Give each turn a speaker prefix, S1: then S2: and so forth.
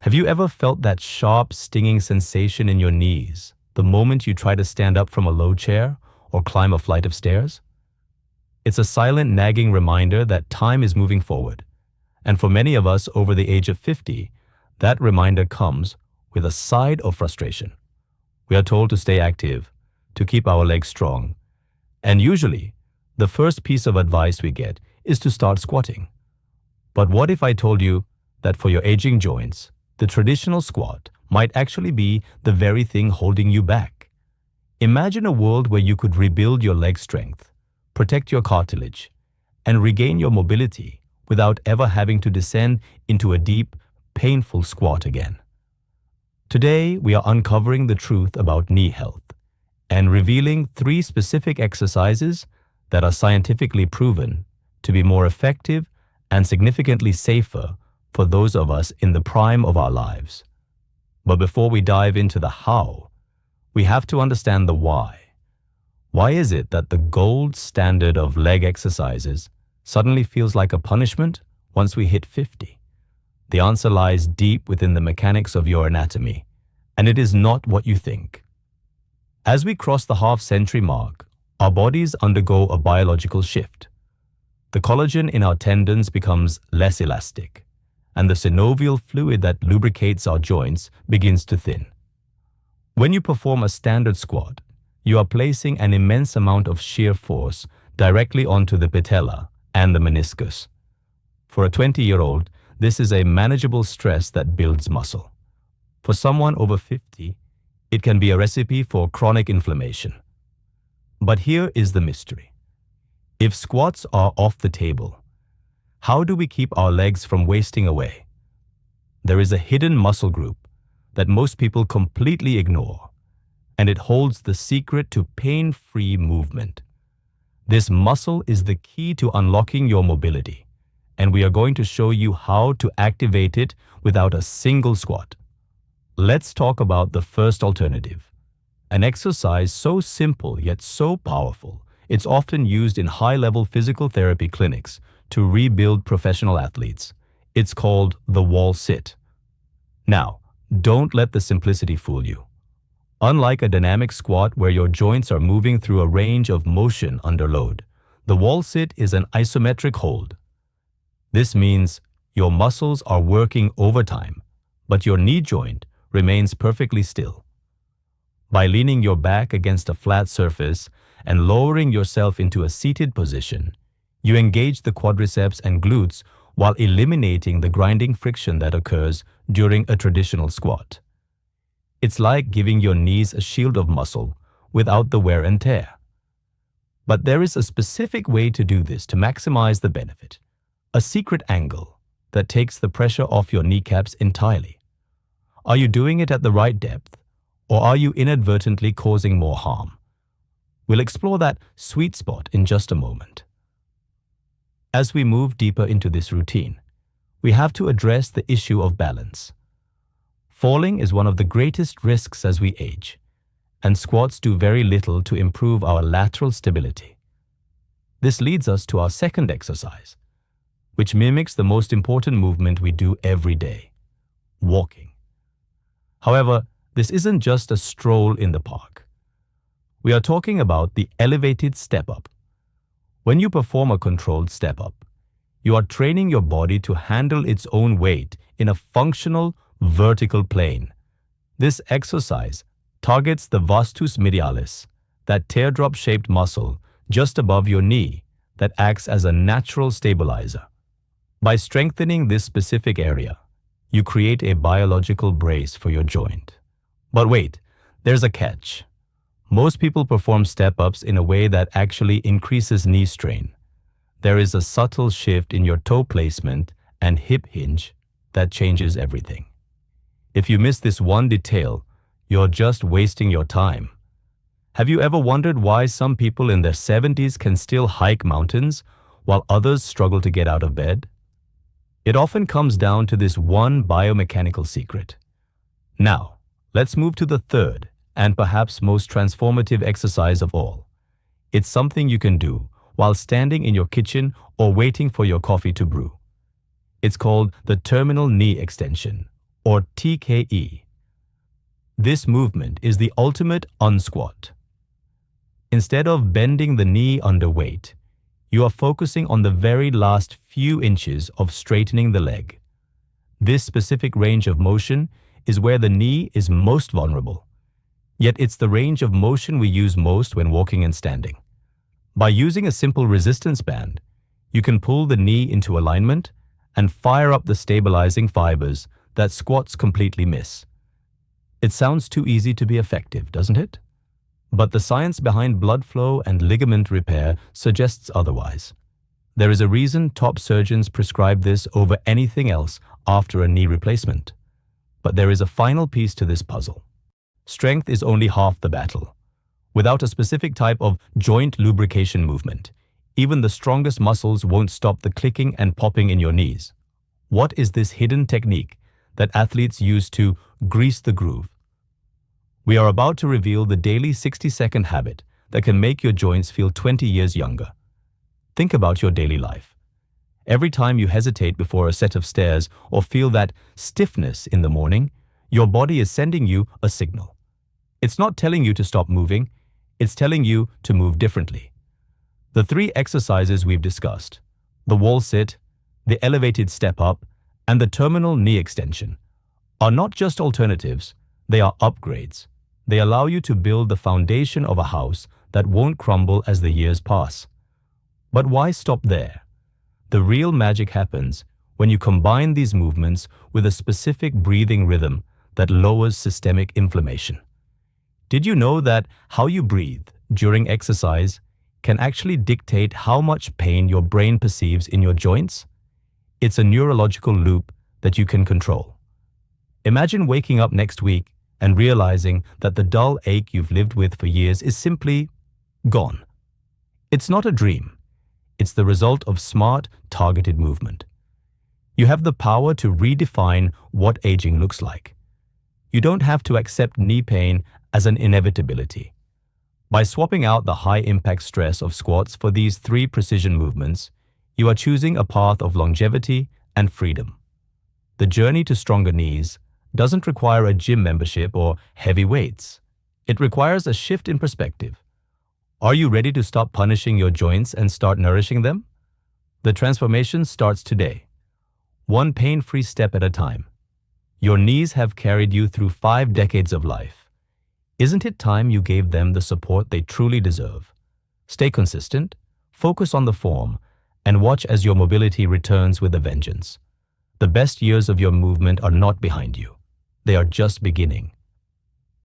S1: Have you ever felt that sharp, stinging sensation in your knees the moment you try to stand up from a low chair or climb a flight of stairs? It's a silent, nagging reminder that time is moving forward. And for many of us over the age of 50, that reminder comes with a side of frustration. We are told to stay active, to keep our legs strong. And usually, the first piece of advice we get is to start squatting. But what if I told you that for your aging joints, the traditional squat might actually be the very thing holding you back? Imagine a world where you could rebuild your leg strength, protect your cartilage, and regain your mobility without ever having to descend into a deep, painful squat again. Today, we are uncovering the truth about knee health and revealing 3 specific exercises that are scientifically proven to be more effective and significantly safer for those of us in the prime of our lives. But before we dive into the how, we have to understand the why. Why is it that the gold standard of leg exercises suddenly feels like a punishment once we hit 50? The answer lies deep within the mechanics of your anatomy, and it is not what you think. As we cross the half-century mark, our bodies undergo a biological shift. The collagen in our tendons becomes less elastic, and the synovial fluid that lubricates our joints begins to thin. When you perform a standard squat, you are placing an immense amount of shear force directly onto the patella and the meniscus. For a 20-year-old, this is a manageable stress that builds muscle. For someone over 50, it can be a recipe for chronic inflammation. But here is the mystery. If squats are off the table, how do we keep our legs from wasting away? There is a hidden muscle group that most people completely ignore, and it holds the secret to pain-free movement. This muscle is the key to unlocking your mobility, and we are going to show you how to activate it without a single squat. Let's talk about the first alternative, an exercise so simple yet so powerful, it's often used in high-level physical therapy clinics to rebuild professional athletes. It's called the wall sit. Now, don't let the simplicity fool you. Unlike a dynamic squat where your joints are moving through a range of motion under load, the wall sit is an isometric hold. This means your muscles are working overtime, but your knee joint remains perfectly still. By leaning your back against a flat surface and lowering yourself into a seated position, you engage the quadriceps and glutes while eliminating the grinding friction that occurs during a traditional squat. It's like giving your knees a shield of muscle without the wear and tear. But there is a specific way to do this to maximize the benefit, a secret angle that takes the pressure off your kneecaps entirely. Are you doing it at the right depth, or are you inadvertently causing more harm? We'll explore that sweet spot in just a moment. As we move deeper into this routine, we have to address the issue of balance. Falling is one of the greatest risks as we age, and squats do very little to improve our lateral stability. This leads us to our second exercise, which mimics the most important movement we do every day, walking. However, this isn't just a stroll in the park. We are talking about the elevated step-up. When you perform a controlled step-up, you are training your body to handle its own weight in a functional, vertical plane. This exercise targets the vastus medialis, that teardrop-shaped muscle just above your knee that acts as a natural stabilizer. By strengthening this specific area, you create a biological brace for your joint. But wait, there's a catch. Most people perform step-ups in a way that actually increases knee strain. There is a subtle shift in your toe placement and hip hinge that changes everything. If you miss this one detail, you're just wasting your time. Have you ever wondered why some people in their 70s can still hike mountains while others struggle to get out of bed? It often comes down to this one biomechanical secret. Now, let's move to the third and perhaps most transformative exercise of all. It's something you can do while standing in your kitchen or waiting for your coffee to brew. It's called the terminal knee extension, or TKE. This movement is the ultimate unsquat. Instead of bending the knee under weight, you are focusing on the very last few inches of straightening the leg. This specific range of motion is where the knee is most vulnerable. Yet it's the range of motion we use most when walking and standing. By using a simple resistance band, you can pull the knee into alignment and fire up the stabilizing fibers that squats completely miss. It sounds too easy to be effective, doesn't it? But the science behind blood flow and ligament repair suggests otherwise. There is a reason top surgeons prescribe this over anything else after a knee replacement. But there is a final piece to this puzzle. Strength is only half the battle. Without a specific type of joint lubrication movement, even the strongest muscles won't stop the clicking and popping in your knees. What is this hidden technique that athletes use to grease the groove? We are about to reveal the daily 60-second habit that can make your joints feel 20 years younger. Think about your daily life. Every time you hesitate before a set of stairs or feel that stiffness in the morning, your body is sending you a signal. It's not telling you to stop moving, it's telling you to move differently. The 3 exercises we've discussed, the wall sit, the elevated step up, and the terminal knee extension, are not just alternatives, they are upgrades. They allow you to build the foundation of a house that won't crumble as the years pass. But why stop there? The real magic happens when you combine these movements with a specific breathing rhythm that lowers systemic inflammation. Did you know that how you breathe during exercise can actually dictate how much pain your brain perceives in your joints? It's a neurological loop that you can control. Imagine waking up next week and realizing that the dull ache you've lived with for years is simply gone. It's not a dream. It's the result of smart, targeted movement. You have the power to redefine what aging looks like. You don't have to accept knee pain as an inevitability. By swapping out the high-impact stress of squats for these 3 precision movements, you are choosing a path of longevity and freedom. The journey to stronger knees doesn't require a gym membership or heavy weights. It requires a shift in perspective. Are you ready to stop punishing your joints and start nourishing them? The transformation starts today, one pain-free step at a time. Your knees have carried you through 5 decades of life. Isn't it time you gave them the support they truly deserve? Stay consistent, focus on the form, and watch as your mobility returns with a vengeance. The best years of your movement are not behind you. They are just beginning.